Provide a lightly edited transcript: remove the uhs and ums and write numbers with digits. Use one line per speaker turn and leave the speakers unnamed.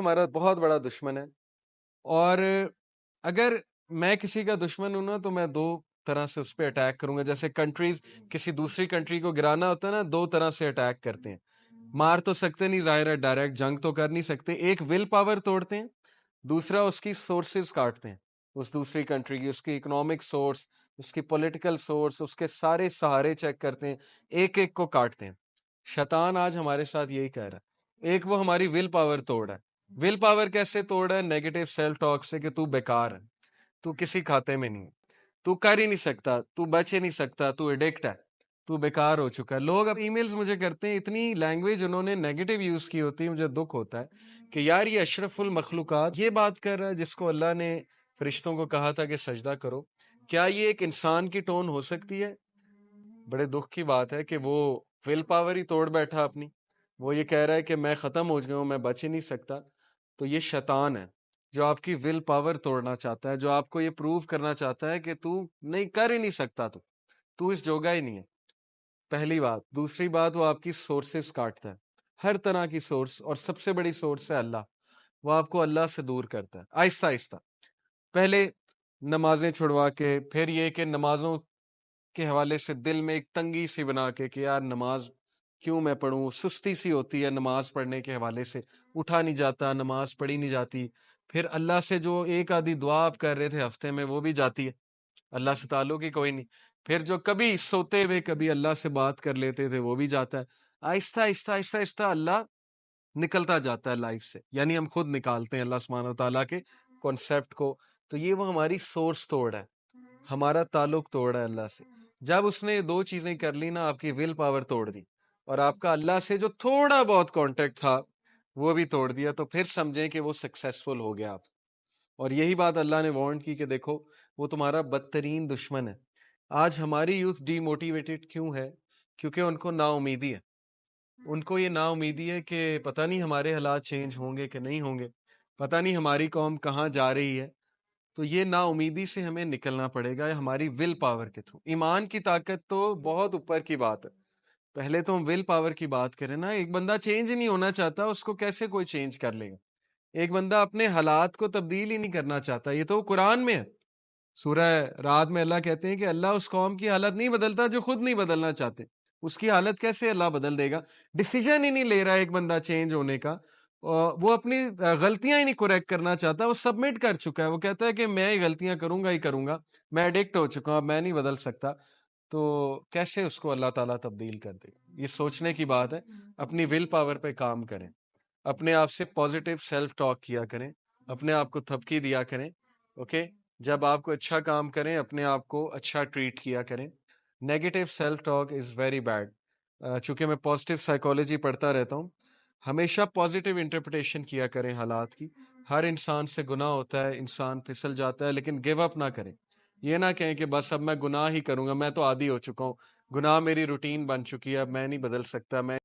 ہمارا بہت بڑا دشمن ہے، اور اگر میں کسی کا دشمن ہوں نا تو میں دو طرح سے اس پہ اٹیک کروں گا. جیسے کنٹریز کسی دوسری کنٹری کو گرانا ہوتا ہے نا، دو طرح سے اٹیک کرتے ہیں. مار تو سکتے نہیں، ظاہر ہے ڈائریکٹ جنگ تو کر نہیں سکتے. ایک ول پاور توڑتے ہیں، دوسرا اس کی سورسز کاٹتے ہیں. اس دوسری کنٹری کی، اس کی اکنامک سورس، اس کی پولیٹیکل سورس، اس کے سارے سہارے چیک کرتے ہیں، ایک ایک کو کاٹتے ہیں. شیطان آج ہمارے ساتھ یہی کہہ رہا ہے. ایک وہ ہماری ول پاور توڑ ہے. ول پاور کیسے توڑ ہے؟ نیگیٹو سیلف ٹاک سے کہ تو بیکار ہے، تو کسی کھاتے میں نہیں ہے، تو کر ہی نہیں سکتا، تو بچ ہی نہیں سکتا، تو ایڈکٹ ہے، تو بیکار ہو چکا ہے. لوگ اب ای میلز مجھے کرتے ہیں، اتنی لینگویج انہوں نے نیگیٹو یوز کی ہوتی ہے، مجھے دکھ ہوتا ہے کہ یار یہ اشرف المخلوقات یہ بات کر رہا ہے جس کو اللہ نے فرشتوں کو کہا تھا کہ سجدہ کرو. کیا یہ ایک انسان کی ٹون ہو سکتی ہے؟ بڑے دکھ کی بات ہے کہ وہ ول پاور ہی توڑ بیٹھا اپنی. وہ یہ کہہ رہا ہے کہ میں ختم ہو گیا ہوں، میں بچ ہی نہیں سکتا. تو یہ شیطان ہے جو آپ کی ول پاور توڑنا چاہتا ہے، جو آپ کو یہ پروو کرنا چاہتا ہے کہ تو نہیں کر ہی نہیں سکتا، تو اس جوگا ہی نہیں ہے. پہلی بات. دوسری بات، وہ آپ کی سورسز کاٹتا ہے، ہر طرح کی سورس، اور سب سے بڑی سورس ہے اللہ. وہ آپ کو اللہ سے دور کرتا ہے آہستہ آہستہ. پہلے نمازیں چھڑوا کے، پھر یہ کہ نمازوں کے حوالے سے دل میں ایک تنگی سی بنا کے کہ یار نماز کیوں میں پڑھوں، سستی سی ہوتی ہے نماز پڑھنے کے حوالے سے، اٹھا نہیں جاتا، نماز پڑھی نہیں جاتی. پھر اللہ سے جو ایک آدھی دعا آپ کر رہے تھے ہفتے میں، وہ بھی جاتی ہے، اللہ سے تعلق ہی کوئی نہیں. پھر جو کبھی سوتے ہوئے کبھی اللہ سے بات کر لیتے تھے، وہ بھی جاتا ہے. آہستہ آہستہ آہستہ آہستہ اللہ نکلتا جاتا ہے لائف سے. یعنی ہم خود نکالتے ہیں اللہ سبحانہ و تعالیٰ کے کانسیپٹ کو. تو یہ وہ ہماری سورس توڑ ہے، ہمارا تعلق توڑ ہے اللہ سے. جب اس نے دو چیزیں کر لی نا، آپ کی ول پاور توڑ دی، اور آپ کا اللہ سے جو تھوڑا بہت کانٹیکٹ تھا وہ بھی توڑ دیا، تو پھر سمجھیں کہ وہ سکسیسفل ہو گیا آپ. اور یہی بات اللہ نے وارن کی کہ دیکھو وہ تمہارا بدترین دشمن ہے. آج ہماری یوتھ ڈی موٹیویٹڈ کیوں ہے؟ کیونکہ ان کو نا امیدی ہے. ان کو یہ نا امیدی ہے کہ پتہ نہیں ہمارے حالات چینج ہوں گے کہ نہیں ہوں گے، پتہ نہیں ہماری قوم کہاں جا رہی ہے. تو یہ نا امیدی سے ہمیں نکلنا پڑے گا ہماری ول پاور کے تھرو. ایمان کی طاقت تو بہت اوپر کی بات ہے. پہلے تو ہم ول پاور کی بات کریں نا. ایک بندہ چینج نہیں ہونا چاہتا، اس کو کیسے کوئی چینج کر لے گا؟ ایک بندہ اپنے حالات کو تبدیل ہی نہیں کرنا چاہتا. یہ تو قرآن میں ہے. سورہ رات میں اللہ کہتے ہیں کہ اللہ اس قوم کی حالت نہیں بدلتا جو خود نہیں بدلنا چاہتے. اس کی حالت کیسے اللہ بدل دے گا؟ ڈیسیجن ہی نہیں لے رہا ایک بندہ چینج ہونے کا. وہ اپنی غلطیاں ہی نہیں کریکٹ کرنا چاہتا. وہ سبمٹ کر چکا ہے، وہ کہتا ہے کہ میں ہی غلطیاں کروں گا ہی کروں گا، میں ایڈکٹ ہو چکا ہوں، اب میں نہیں بدل سکتا. تو کیسے اس کو اللہ تعالیٰ تبدیل کر دے؟ یہ سوچنے کی بات ہے. اپنی ول پاور پہ کام کریں، اپنے آپ سے پازیٹیو سیلف ٹاک کیا کریں، اپنے آپ کو تھپکی دیا کریں. اوکے؟ جب آپ کو اچھا کام کریں، اپنے آپ کو اچھا ٹریٹ کیا کریں. Negative self talk is very bad. چونکہ میں پازیٹیو سائیکالوجی پڑھتا رہتا ہوں، ہمیشہ پازیٹیو انٹرپریٹیشن کیا کریں حالات کی. ہر انسان سے گناہ ہوتا ہے، انسان پھسل جاتا ہے، لیکن گیو اپ نہ کریں. یہ نہ کہیں کہ بس اب میں گناہ ہی کروں گا، میں تو عادی ہو چکا ہوں، گناہ میری روٹین بن چکی ہے، اب میں نہیں بدل سکتا، میں